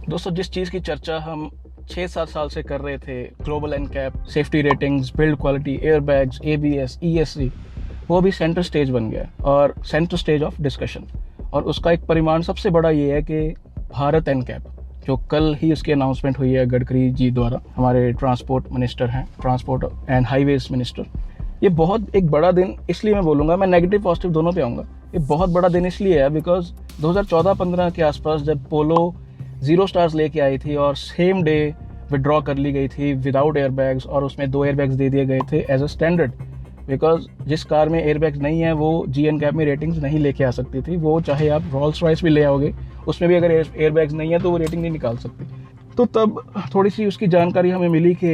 दोस्तों, जिस चीज़ की चर्चा हम 6-7 साल से कर रहे थे, global NCAP, safety ratings, build quality, airbags, ABS, ESC, वो अभी सेंटर स्टेज बन गया और सेंटर स्टेज ऑफ डिस्कशन। और उसका एक परिमाण सबसे बड़ा ये है कि भारत एनकैप, जो कल ही उसकी अनाउंसमेंट हुई है गडकरी जी द्वारा, हमारे ट्रांसपोर्ट मिनिस्टर हैं, ट्रांसपोर्ट एंड हाईवेज मिनिस्टर। ये बहुत एक बड़ा दिन इसलिए मैं बोलूँगा, मैं नेगेटिव पॉजिटिव दोनों पे आऊँगा। ये बहुत बड़ा दिन इसलिए है बिकॉज 2014-15 के आसपास जब पोलो 0 स्टार्स लेके आई थी और सेम डे विड्रॉ कर ली गई थी विदाउट एयरबैग्स, और उसमें 2 एयरबैग्स दे दिए गए थे एज अ स्टैंडर्ड, बिकॉज जिस कार में एयरबैग्स नहीं है वो जी एनकैप में रेटिंग्स नहीं लेके आ सकती थी। वो चाहे आप रोल्स रॉयस भी ले आओगे, उसमें भी अगर एयरबैग्स नहीं है तो वो रेटिंग नहीं निकाल सकती। तो तब थोड़ी सी उसकी जानकारी हमें मिली कि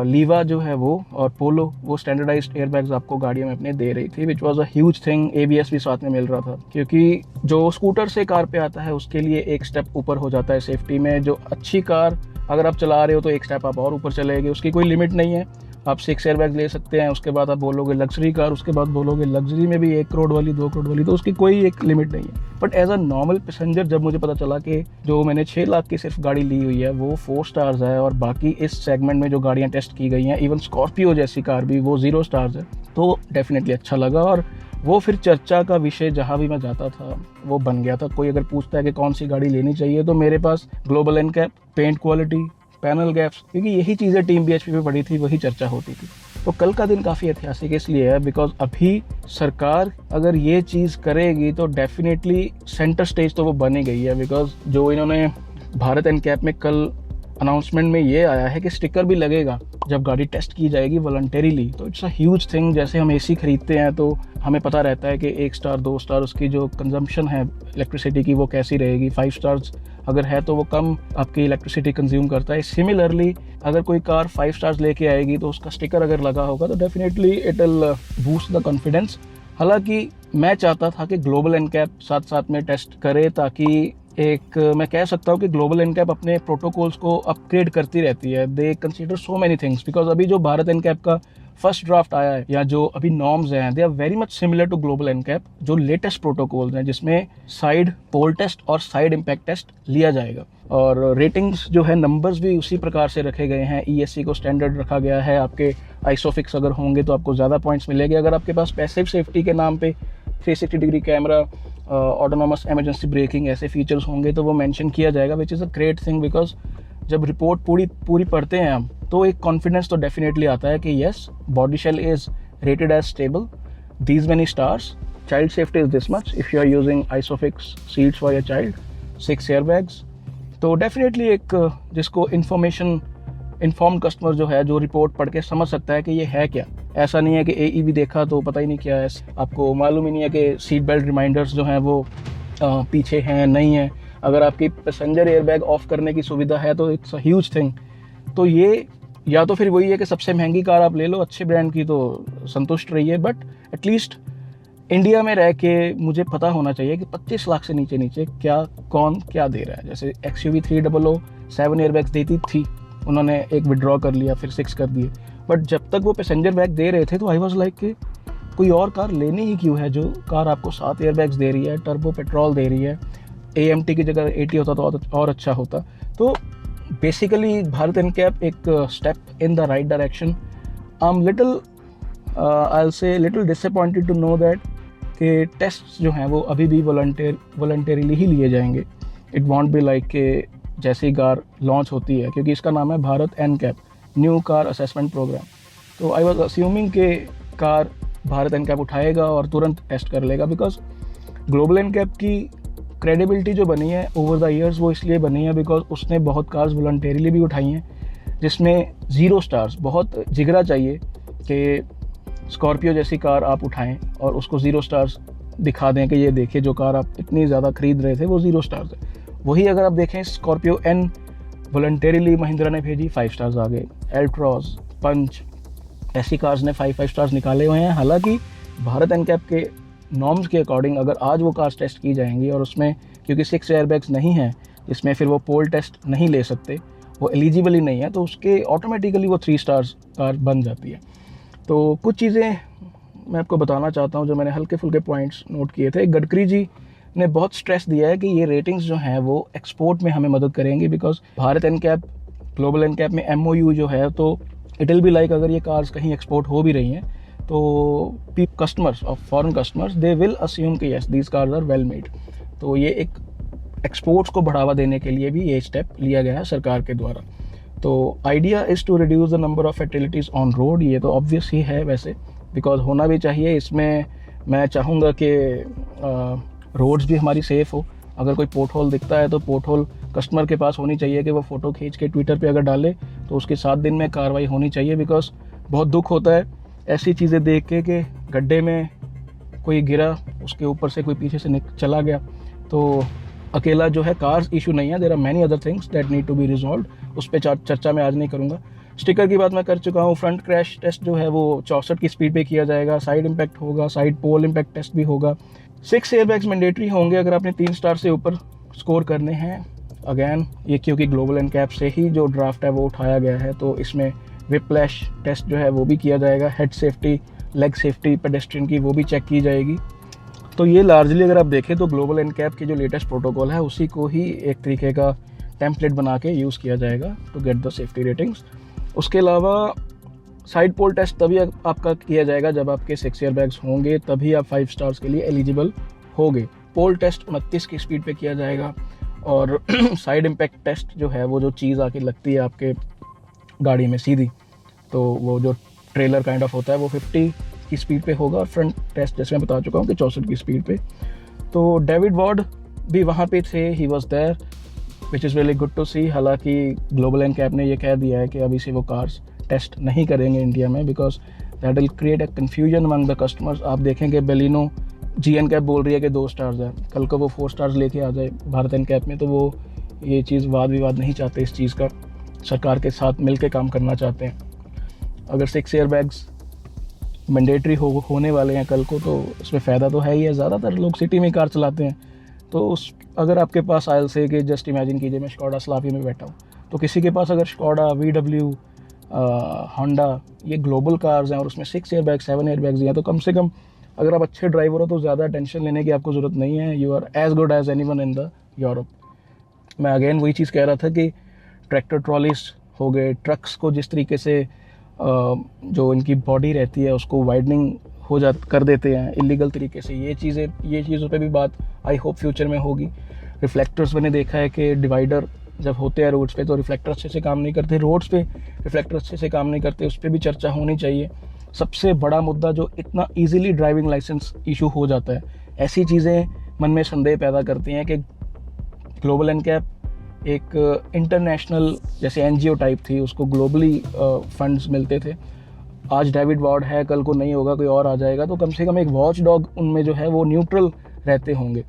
लीवा जो है वो और पोलो वो स्टैंडर्डाइज्ड एयरबैग्स आपको गाड़ियों में अपने दे रही थी, which was a huge thing. ABS भी साथ में मिल रहा था, क्योंकि जो स्कूटर से कार पे आता है उसके लिए एक स्टेप ऊपर हो जाता है सेफ्टी में। जो अच्छी कार अगर आप चला रहे हो तो एक स्टेप आप और ऊपर चलेगी, उसकी कोई लिमिट नहीं है। आप 6 एयरबैग ले सकते हैं, उसके बाद आप बोलोगे लग्जरी कार, उसके बाद बोलोगे लग्जरी में भी 1 करोड़ वाली, 2 करोड़ वाली, तो उसकी कोई एक लिमिट नहीं है। But as a normal passenger जब मुझे पता चला कि जो मैंने 6 लाख की सिर्फ गाड़ी ली हुई है वो 4 स्टार्स है, और बाकी इस सेगमेंट में जो गाड़ियाँ टेस्ट की गई हैं, इवन स्कॉर्पियो जैसी कार भी वो 0 स्टार्स है, तो डेफिनेटली अच्छा लगा। और वो फिर चर्चा का विषय जहाँ भी मैं जाता था वो बन गया था। कोई अगर पूछता है कि कौन सी गाड़ी लेनी चाहिए, तो मेरे पास global NCAP, paint quality, panel gaps, क्योंकि यही चीज़ें टीम बीएचपी पे पड़ी थी, वही चर्चा होती थी। तो कल का दिन काफ़ी ऐतिहासिक इसलिए है बिकॉज अभी सरकार अगर ये चीज़ करेगी तो डेफिनेटली सेंटर स्टेज तो वो बनी गई है। बिकॉज जो इन्होंने भारत एनकैप में कल अनाउंसमेंट में ये आया है कि स्टिकर भी लगेगा जब गाड़ी टेस्ट की जाएगी वॉलंटरीली, तो इट्स अ ह्यूज थिंग। जैसे हम एसी खरीदते हैं तो हमें पता रहता है कि 1 स्टार 2 स्टार उसकी जो कंजम्पशन है इलेक्ट्रिसिटी की वो कैसी रहेगी, 5 स्टार्स अगर है तो वो कम आपकी इलेक्ट्रिसिटी कंज्यूम करता है। सिमिलरली अगर कोई कार 5 स्टार्स लेके आएगी तो उसका स्टिकर अगर लगा होगा तो definitely it will boost the confidence. हालांकि मैं चाहता था कि ग्लोबल एनकैप साथ साथ में टेस्ट करे, ताकि एक मैं कह सकता हूँ कि ग्लोबल एनकैप अपने प्रोटोकॉल्स को अपग्रेड करती रहती है। They consider so many things, because अभी जो भारत एनकैप का फर्स्ट ड्राफ्ट आया है या जो अभी नॉर्म्स हैं, they are very much similar to global NCAP, जो लेटेस्ट प्रोटोकॉल्स हैं जिसमें साइड पोल टेस्ट और साइड इम्पैक्ट टेस्ट लिया जाएगा। और रेटिंग्स जो है, नंबर्स भी उसी प्रकार से रखे गए हैं। ईएससी को स्टैंडर्ड रखा गया है। आपके आइसोफिक्स अगर होंगे तो आपको ज़्यादा पॉइंट्स मिलेंगे। अगर आपके पास पैसिव सेफ्टी के नाम पे 360 degree camera, autonomous emergency breaking ऐसे फीचर्स होंगे तो वो मेंशन किया जाएगा, which is a great thing. Because जब रिपोर्ट पूरी पढ़ते हैं हम तो एक कॉन्फिडेंस तो डेफिनेटली आता है कि yes, body shell is rated as stable, these many stars, child safety is this much, if you are using ISOFIX seats for your child, 6 airbags. तो डेफिनेटली एक जिसको इन्फॉर्म्ड कस्टमर जो है, जो रिपोर्ट पढ़ के समझ सकता है कि ये है क्या। ऐसा नहीं है कि एई देखा तो पता ही नहीं क्या है, आपको मालूम ही नहीं है कि सीट बेल्ट रिमाइंडर्स जो हैं वो पीछे हैं नहीं है। अगर आपकी पैसेंजर एयरबैग ऑफ करने की सुविधा है तो इट्स अ ह्यूज थिंग। तो ये या तो फिर वही है कि सबसे महंगी कार आप ले लो अच्छे ब्रांड की तो संतुष्ट रहिए, बट एटलीस्ट इंडिया में रह के मुझे पता होना चाहिए कि 25 लाख से नीचे कौन क्या दे रहा है। जैसे XUV 300 7 एयरबैग्स देती थी, उन्होंने एक विड्रॉ कर लिया, फिर 6 कर दिए। बट जब तक वो पैसेंजर बैग दे रहे थे तो आई वाज लाइक कि कोई और कार लेनी ही क्यों है जो कार आपको 7 एयरबैग्स दे रही है, टर्बो पेट्रोल दे रही है। AMT की जगह AT होता तो और अच्छा होता। तो बेसिकली भारत एनकैप एक step in the right direction. I am little disappointed to know that कि टेस्ट जो हैं वो अभी भी वॉलंटरीली ही लिए जाएंगे। इट वॉन्ट बी लाइक कि जैसे ही कार लॉन्च होती है, क्योंकि इसका नाम है Bharat NCAP, new car assessment programme. तो आई वाज अस्यूमिंग कि कार भारत एनकैप उठाएगा और तुरंत टेस्ट कर लेगा, बिकॉज ग्लोबल एनकैप की क्रेडिबिलिटी जो बनी है ओवर द ईयर्स वो इसलिए बनी है बिकॉज उसने बहुत कार्स वॉलंटरीली भी उठाई हैं जिसमें 0 स्टार्स। बहुत जिगरा चाहिए कि स्कॉर्पियो जैसी कार आप उठाएं और उसको 0 स्टार्स दिखा दें कि ये देखिए जो कार आप इतनी ज़्यादा खरीद रहे थे वो 0 स्टार्स है। वही अगर आप देखें स्कॉर्पियो N वॉलंटरीली महिंद्रा ने भेजी, 5 स्टार्स आ गए। एल्ट्रॉस, पंच, ऐसी कार्स ने 5 स्टार्स निकाले हुए हैं। हालांकि भारत एनकैप के नॉर्म्स के अकॉर्डिंग अगर आज वो कार्स टेस्ट की जाएंगी और उसमें क्योंकि 6 एयरबैग्स नहीं हैं, इसमें फिर वो पोल टेस्ट नहीं ले सकते, वो एलिजिबल ही नहीं है, तो उसके ऑटोमेटिकली वो 3 स्टार्स कार बन जाती है। तो कुछ चीज़ें मैं आपको बताना चाहता हूँ जो मैंने हल्के फुल्के पॉइंट्स नोट किए थे। गडकरी जी ने बहुत स्ट्रेस दिया है कि ये रेटिंग्स जो हैं वो एक्सपोर्ट में हमें मदद करेंगी, because Bharat NCAP global NCAP में MOU जो है, तो इट विल बी लाइक अगर ये कार्स कहीं एक्सपोर्ट हो भी रही हैं तो customers of foreign customers they will assume कि yes these cars are well made. तो ये एक एक्सपोर्ट्स को बढ़ावा देने के लिए भी ये स्टेप लिया गया है सरकार के द्वारा। तो idea is to reduce the number of fatalities on road. ये तो ऑब्वियस ही है वैसे, बिकॉज होना भी चाहिए। इसमें मैं चाहूँगा कि रोड्स भी हमारी सेफ़ हो। अगर कोई पोर्ट होल दिखता है तो पोर्ट होल कस्टमर के पास होनी चाहिए कि वो फ़ोटो खींच के ट्विटर पे अगर डाले तो उसके 7 दिन में कार्रवाई होनी चाहिए। बिकॉज बहुत दुख होता है ऐसी चीज़ें देख के कि गड्ढे में कोई गिरा, उसके ऊपर से कोई पीछे से चला गया। तो अकेला जो है कार्स इशू नहीं है, there are many other things that need to be resolved. उस पर चर्चा मैं आज नहीं करूँगा। स्टिकर की बात मैं कर चुका हूँ। फ्रंट क्रैश टेस्ट जो है वो 64 की स्पीड पे किया जाएगा। साइड इम्पैक्ट होगा, साइड पोल इम्पैक्ट टेस्ट भी होगा। 6 एयरबैग्स मैंडेटरी होंगे अगर आपने 3 स्टार से ऊपर स्कोर करने हैं। अगैन ये क्योंकि ग्लोबल एनकैप से ही जो ड्राफ्ट है वो उठाया गया है, तो इसमें विप्लैश टेस्ट जो है वो भी किया जाएगा। Head safety, leg safety pedestrian की वो भी चेक की जाएगी। तो ये लार्जली अगर आप देखें तो ग्लोबल एनकैप की जो लेटेस्ट प्रोटोकॉल है उसी को ही एक तरीके का टेम्पलेट बना के यूज़ किया जाएगा to get the safety ratings. उसके अलावा साइड पोल टेस्ट तभी आपका किया जाएगा जब आपके 6 एयरबैग्स होंगे, तभी आप 5 स्टार्स के लिए एलिजिबल होंगे। पोल टेस्ट 29 की स्पीड पे किया जाएगा। और साइड इम्पैक्ट टेस्ट जो है वो जो चीज़ आके लगती है आपके गाड़ी में सीधी, तो वो जो ट्रेलर काइंड ऑफ होता है वो 50 की स्पीड पे होगा। और फ्रंट टेस्ट जैसे मैं बता चुका हूँ कि 64 की स्पीड पे। तो डेविड वार्ड भी वहाँ पे थे, he was there, which is really good to see. हालांकि ग्लोबल एनकैप ने ये कह दिया है कि अभी से वो कार्स टेस्ट नहीं करेंगे इंडिया में, because that will create a confusion among the customers. आप देखेंगे बेलिनो जी एनकैप बोल रही है कि 2 स्टार्स है, कल को वो 4 स्टार्स लेके आ जाए भारत एनकैप में, तो वो ये चीज़ वाद विवाद नहीं चाहते। इस चीज़ का सरकार के साथ मिल के काम करना चाहते हैं। अगर 6 एयरबैग्स मैंडेटरी होने वाले हैं कल को, तो उसमें फ़ायदा तो है ही है। ज़्यादातर लोग सिटी में कार चलाते हैं, तो अगर आपके पास आयल से कि जस्ट इमेजिन कीजिए मैं स्कोडा स्लाविया में बैठा हूँ, तो किसी के पास अगर स्कोडा, VW, होंडा, ये ग्लोबल कार्स हैं और उसमें 6 एयरबैग्स 7 एयरबैग्स हैं, तो कम से कम अगर आप अच्छे ड्राइवर हो तो ज़्यादा टेंशन लेने की आपको ज़रूरत नहीं है। You are as good as anyone in the Europe. मैं अगेन वही चीज़ कह रहा था कि ट्रैक्टर ट्रॉलीज हो गए, ट्रक्स को जिस तरीके से जो इनकी बॉडी रहती है उसको वाइडनिंग कर देते हैं इलीगल तरीके से, ये चीज़ों पे भी बात आई होप फ्यूचर में होगी। रिफ्लेक्टर्स मैंने देखा है कि डिवाइडर जब होते हैं रोड्स पे तो रिफ्लेक्टर अच्छे से काम नहीं करते, रोड्स पे रिफ्लेक्टर अच्छे से काम नहीं करते, उस पर भी चर्चा होनी चाहिए। सबसे बड़ा मुद्दा जो इतना ईजिली ड्राइविंग लाइसेंस इशू हो जाता है, ऐसी चीज़ें मन में संदेह पैदा करती हैं कि ग्लोबल एनकैप एक इंटरनेशनल जैसे NGO टाइप थी, उसको ग्लोबली फंड्स मिलते थे। आज डेविड वार्ड है, कल को नहीं होगा, कोई और आ जाएगा, तो कम से कम एक वॉच डॉग उनमें जो है वो न्यूट्रल रहते होंगे।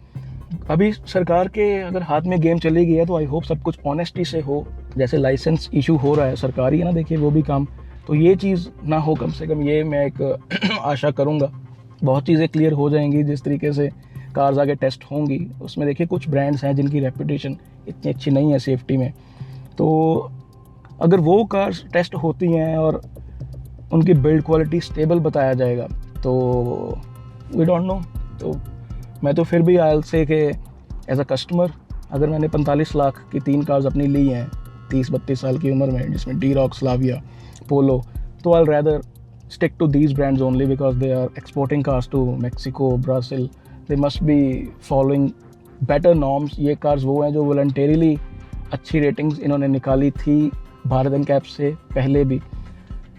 अभी सरकार के अगर हाथ में गेम चली गई है तो आई होप सब कुछ ऑनेस्टी से हो। जैसे लाइसेंस इशू हो रहा है, सरकारी है ना, देखिए वो भी काम, तो ये चीज़ ना हो कम से कम, ये मैं एक आशा करूँगा। बहुत चीज़ें क्लियर हो जाएंगी जिस तरीके से कार्स आगे टेस्ट होंगी। उसमें देखिए कुछ ब्रांड्स हैं जिनकी रेपुटेशन इतनी अच्छी नहीं है सेफ्टी में, तो अगर वो कार्स टेस्ट होती हैं और उनकी बिल्ड क्वालिटी स्टेबल बताया जाएगा तो वी डोंट नो। तो मैं तो फिर भी आयल से कि एज अ कस्टमर अगर मैंने 45 लाख की 3 कार्स अपनी ली हैं 30-32 साल की उम्र में, जिसमें टी-रॉक, स्लाविया, पोलो, तो आई rather stick to these brands only because they are exporting cars to Mexico, Brazil. They must be following better norms. ये cars वो हैं जो voluntarily अच्छी रेटिंग्स इन्होंने निकाली थी भारत एनकैप से पहले भी,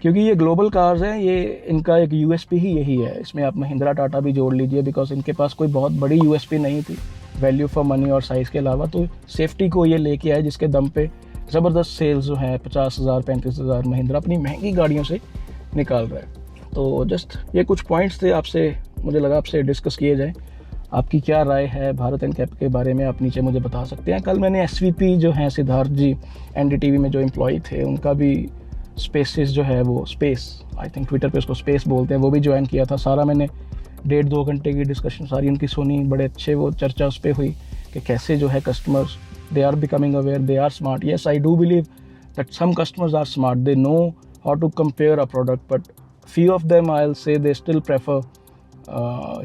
क्योंकि ये ग्लोबल कार्स हैं। ये इनका एक USP ही यही है। इसमें आप महिंद्रा, टाटा भी जोड़ लीजिए, बिकॉज इनके पास कोई बहुत बड़ी USP नहीं थी वैल्यू फॉर मनी और साइज़ के अलावा, तो सेफ्टी को ये लेके आए जिसके दम पे ज़बरदस्त सेल्स जो हैं 50,000 35,000 महिंद्रा अपनी महंगी गाड़ियों से निकाल रहा है। तो जस्ट ये कुछ पॉइंट्स थे, आपसे मुझे लगा आपसे डिस्कस किए जाएँ। आपकी क्या राय है भारत एनकैप के बारे में, आप नीचे मुझे बता सकते हैं। कल मैंने SVP जो हैं सिद्धार्थ जी NDTV में जो एम्प्लॉय थे, उनका भी स्पेसिस जो है वो स्पेस, आई थिंक ट्विटर पे उसको स्पेस बोलते हैं, वो भी ज्वाइन किया था। सारा मैंने 1.5-2 घंटे की डिस्कशन सारी उनकी सुनी। बड़े अच्छे वो चर्चा उस पर हुई कि कैसे जो है customers they are becoming aware, they are smart. Yes, I do believe that some customers are smart, they know how to compare a product, but few of them I'll say they still prefer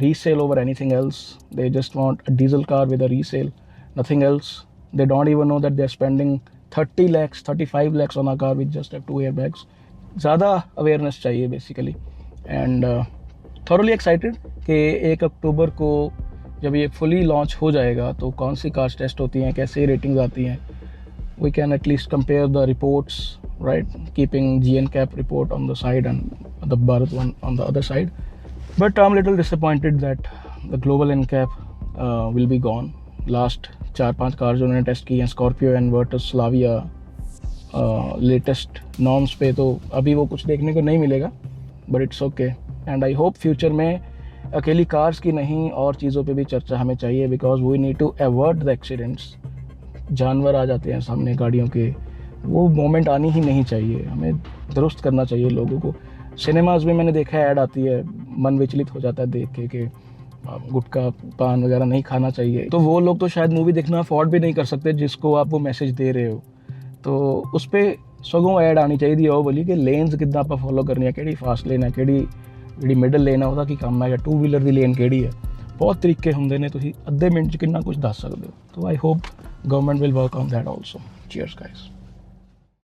resale over anything else. They just want a diesel car with a resale, nothing else. They don't even know that they're spending 30 lakhs 35 lakhs on a car which just have 2 airbags. ज़्यादा awareness चाहिए basically. And thoroughly excited कि 1 अक्टूबर को जब ये fully launch हो जाएगा तो कौन सी cars टेस्ट होती हैं, कैसे रेटिंग्स आती हैं. We can at least compare the reports, right, keeping GNCAP report on the side and the Bharat one on the other side. But I'm a little disappointed that the global NCAP will be gone. Last 4-5 cars जो उन्होंने test की हैं, Scorpio and Virtus Slavia, latest norms पे, तो अभी वो कुछ देखने को नहीं मिलेगा. But it's okay. And I hope future में अकेली कार्स की नहीं और चीज़ों पे भी चर्चा हमें चाहिए, because we need to avoid the accidents. जानवर आ जाते हैं सामने गाड़ियों के, वो मोमेंट आनी ही नहीं चाहिए. हमें दुरुस्त करना चाहिए लोगों को. सिनेमाज में मैंने देखा है ऐड आती है, मन विचलित हो जाता है देख के कि गुटखा पान वगैरह नहीं खाना चाहिए. तो वो लोग तो शायद मूवी देखना अफोर्ड भी नहीं कर सकते जिसको आप वो मैसेज दे रहे हो. तो उस पर सगों ऐड आनी चाहिए वो बोली कि लेन्स कितना आप फॉलो करनी है, केड़ी फास्ट लेन है, केड़ी मिडल लेन है, ਉਹਦਾ ਕੀ ਕੰਮ ਹੈ, ਜਾਂ 2 ਵੀਲਰ ਦੀ ਲੇਨ ਕਿਹੜੀ ਹੈ. ਬਹੁਤ ਤਰੀਕੇ ਹੁੰਦੇ ਨੇ, ਤੁਸੀਂ ਅੱਧੇ ਮਿੰਟ 'ਚ ਕਿੰਨਾ ਕੁਝ ਦੱਸ ਸਕਦੇ ਹੋ. तो I hope government will work on that also. Cheers guys.